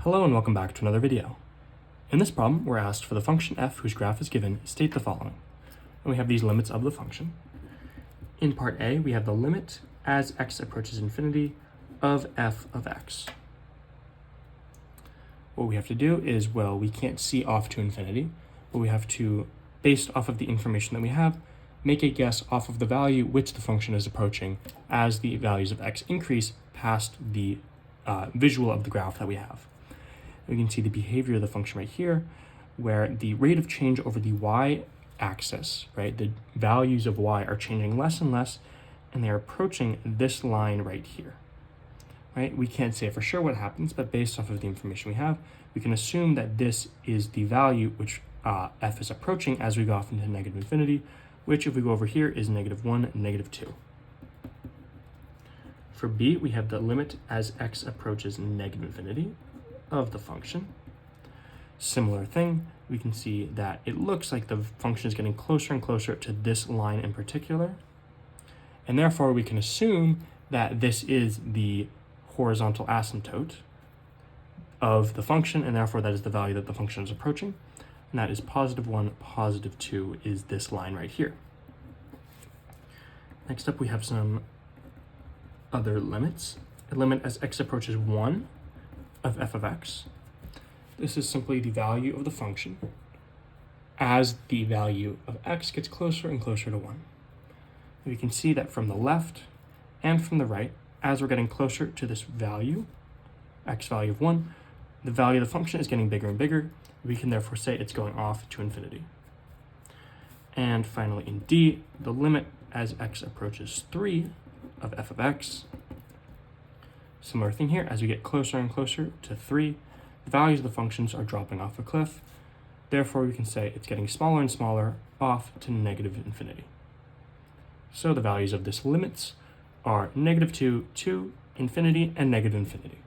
Hello and welcome back to another video. In this problem, we're asked for the function f whose graph is given, state the following. And we have these limits of the function. In part A, we have the limit as x approaches infinity of f of x. What we have to do is, well, we can't see off to infinity, but we have to, based off of the information that we have, make a guess off of the value which the function is approaching as the values of x increase past the visual of the graph that we have. We can see the behavior of the function right here, where the rate of change over the y-axis, right, the values of y are changing less and less, and they're approaching this line right here, right? We can't say for sure what happens, but based off of the information we have, we can assume that this is the value which f is approaching as we go off into negative infinity, which if we go over here is -1 and -2. For B, we have the limit as x approaches negative infinity of the function. Similar thing, we can see that it looks like the function is getting closer and closer to this line in particular, and therefore we can assume that this is the horizontal asymptote of the function, and therefore that is the value that the function is approaching, and that is +1, +2 is this line right here. Next up, we have some other limits. A limit as x approaches 1 of f of x. This is simply the value of the function as the value of x gets closer and closer to 1. We can see that from the left and from the right, as we're getting closer to this value, x value of 1, the value of the function is getting bigger and bigger. We can therefore say it's going off to infinity. And finally in D, the limit as x approaches 3 of f of x. Similar thing here, as we get closer and closer to 3, the values of the functions are dropping off a cliff. Therefore, we can say it's getting smaller and smaller off to negative infinity. So the values of this limits are -2 to infinity and negative infinity.